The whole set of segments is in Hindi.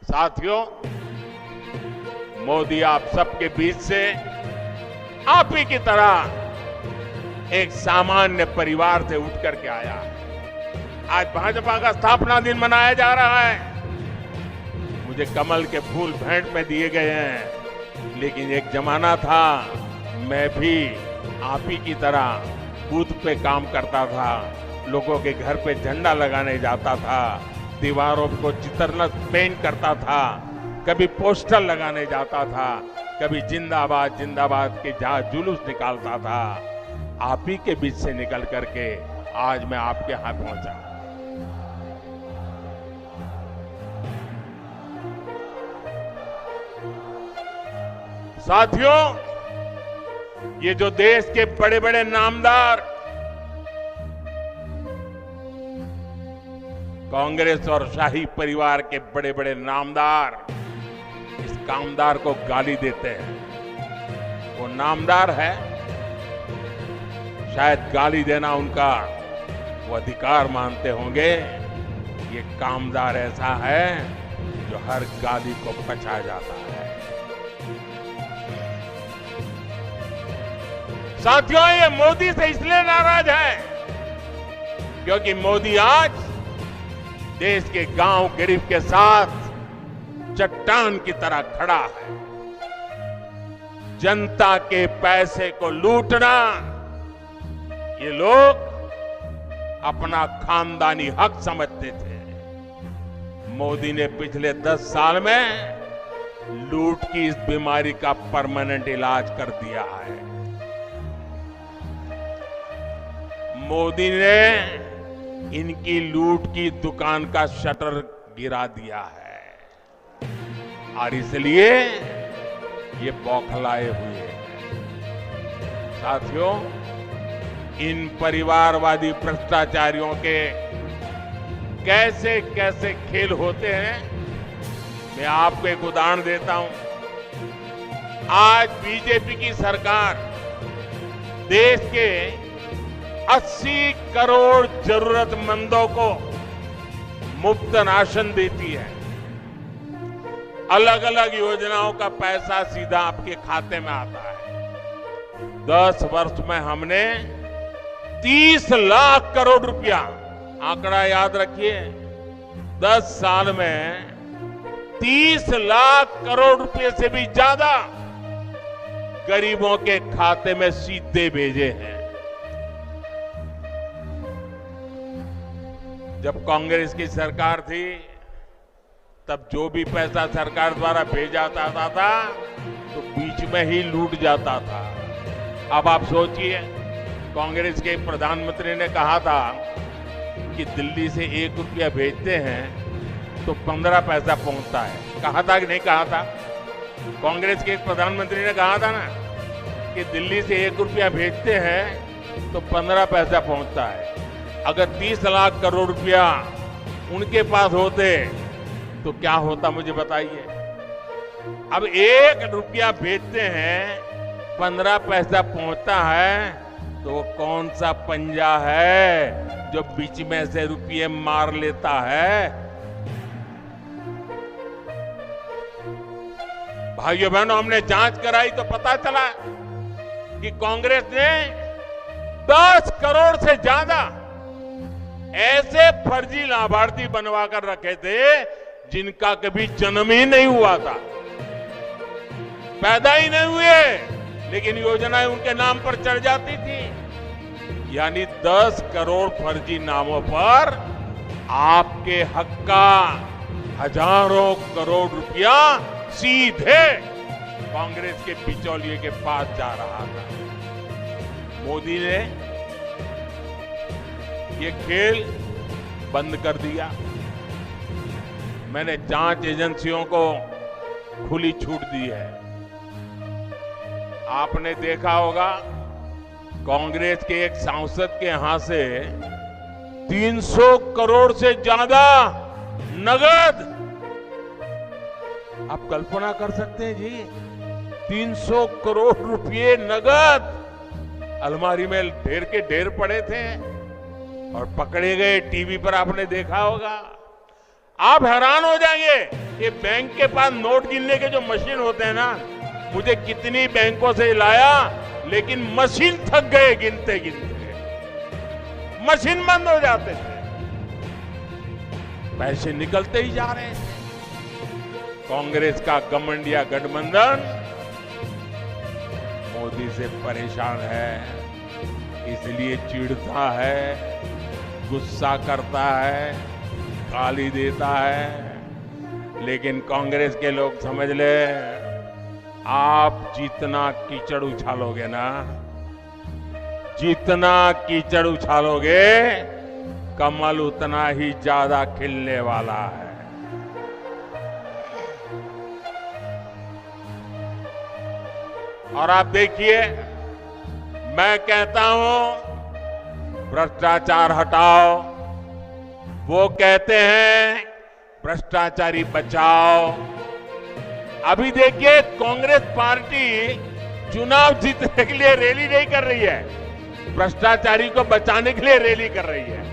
साथियों, मोदी आप सबके बीच से आप ही की तरह एक सामान्य परिवार से उठ करके आया है। आज भाजपा का स्थापना दिन मनाया जा रहा है। मुझे कमल के फूल भेंट में दिए गए हैं, लेकिन एक जमाना था मैं भी आप ही की तरह बूथ पे काम करता था, लोगों के घर पे झंडा लगाने जाता था, दीवारों को चित्रनत पेंट करता था, कभी पोस्टर लगाने जाता था, कभी जिंदाबाद जिंदाबाद के जहां जुलूस निकालता था। आप ही के बीच से निकल करके आज मैं आपके यहाँ पहुंचा। साथियों, ये जो देश के बड़े बड़े नामदार कांग्रेस और शाही परिवार के बड़े बड़े नामदार इस कामदार को गाली देते हैं, वो नामदार है, शायद गाली देना उनका वो अधिकार मानते होंगे। ये कामदार ऐसा है जो हर गाली को पचा जाता है। साथियों, ये मोदी से इसलिए नाराज है क्योंकि मोदी आज देश के गांव गरीब के साथ चट्टान की तरह खड़ा है। जनता के पैसे को लूटना ये लोग अपना खानदानी हक समझते थे। मोदी ने पिछले 10 साल में लूट की इस बीमारी का परमानेंट इलाज कर दिया है। मोदी ने इनकी लूट की दुकान का शटर गिरा दिया है और इसलिए ये बौखलाए हुए हैं। साथियों, इन परिवारवादी भ्रष्टाचारियों के कैसे कैसे खेल होते हैं, मैं आपको एक उदाहरण देता हूं। आज बीजेपी की सरकार देश के 80 करोड़ जरूरतमंदों को मुफ्त राशन देती है। अलग अलग योजनाओं का पैसा सीधा आपके खाते में आता है। 10 वर्ष में हमने 30 लाख करोड़ रुपया, आंकड़ा याद रखिए, 10 साल में 30 लाख करोड़ रुपए से भी ज्यादा गरीबों के खाते में सीधे भेजे हैं। जब कांग्रेस की सरकार थी तब जो भी पैसा सरकार द्वारा भेजा जाता था तो बीच में ही लूट जाता था। अब आप सोचिए, कांग्रेस के प्रधानमंत्री ने कहा था कि दिल्ली से 1 रुपया भेजते हैं तो 15 पैसा पहुंचता है। कहा था कि नहीं कहा था? कांग्रेस के प्रधानमंत्री ने कहा था ना कि दिल्ली से 1 रुपया भेजते हैं तो 15 पैसा पहुंचता है। अगर 30 लाख करोड़ रुपया उनके पास होते तो क्या होता, मुझे बताइए। अब 1 रुपया भेजते हैं, 15 पैसा पहुंचता है, तो वो कौन सा पंजा है जो बीच में से रुपये मार लेता है? भाइयों बहनों, हमने जांच कराई तो पता चला कि कांग्रेस ने 10 करोड़ से ज्यादा ऐसे फर्जी लाभार्थी बनवा कर रखे थे जिनका कभी जन्म ही नहीं हुआ था, पैदा ही नहीं हुए, लेकिन योजनाएं उनके नाम पर चढ़ जाती थी। यानी 10 करोड़ फर्जी नामों पर आपके हक का हजारों करोड़ रुपया सीधे कांग्रेस के बिचौलिए के पास जा रहा था। मोदी ने ये खेल बंद कर दिया। मैंने जांच एजेंसियों को खुली छूट दी है। आपने देखा होगा, कांग्रेस के एक सांसद के यहां से 300 करोड़ से ज्यादा नगद, आप कल्पना कर सकते हैं जी, 300 करोड़ रुपए नगद अलमारी में ढेर के ढेर पड़े थे और पकड़े गए। टीवी पर आपने देखा होगा। आप हैरान हो जाएंगे, ये बैंक के पास नोट गिनने के जो मशीन होते हैं ना, मुझे कितनी बैंकों से लाया, लेकिन मशीन थक गए गिनते गिनते, मशीन बंद हो जाते थे, पैसे निकलते ही जा रहे थे। कांग्रेस का घमंडिया गठबंधन मोदी से परेशान है, इसलिए चिढ़ता है, गुस्सा करता है, गाली देता है। लेकिन कांग्रेस के लोग समझ ले, आप जितना कीचड़ उछालोगे ना, जितना कीचड़ उछालोगे, कमल उतना ही ज्यादा खिलने वाला है। और आप देखिए, मैं कहता हूं भ्रष्टाचार हटाओ, वो कहते हैं भ्रष्टाचारी बचाओ। अभी देखिए, कांग्रेस पार्टी चुनाव जीतने के लिए रैली नहीं कर रही है, भ्रष्टाचारी को बचाने के लिए रैली कर रही है।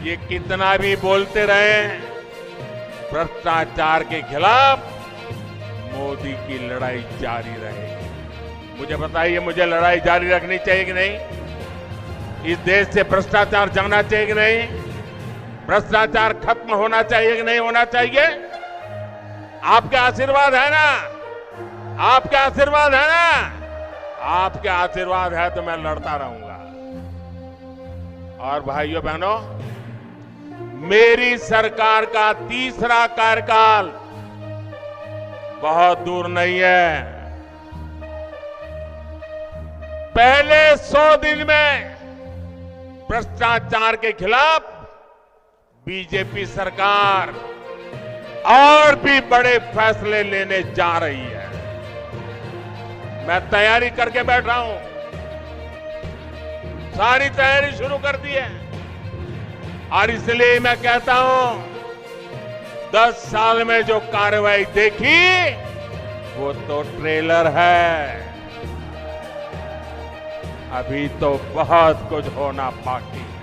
ये कितना भी बोलते रहे, भ्रष्टाचार के खिलाफ मोदी की लड़ाई जारी रहेगी। मुझे बताइए, मुझे लड़ाई जारी रखनी चाहिए कि नहीं? इस देश से भ्रष्टाचार जाना चाहिए कि नहीं? भ्रष्टाचार खत्म होना चाहिए कि नहीं होना चाहिए? आपके आशीर्वाद है ना? आपके आशीर्वाद है ना? आपके आशीर्वाद है तो मैं लड़ता रहूंगा। और भाइयों बहनों, मेरी सरकार का तीसरा कार्यकाल बहुत दूर नहीं है। पहले 100 दिन में भ्रष्टाचार के खिलाफ बीजेपी सरकार और भी बड़े फैसले लेने जा रही है। मैं तैयारी करके बैठा हूं, सारी तैयारी शुरू कर दी है। और इसलिए मैं कहता हूं, 10 साल में जो कार्रवाई देखी वो तो ट्रेलर है, अभी तो बहुत कुछ होना बाकी है।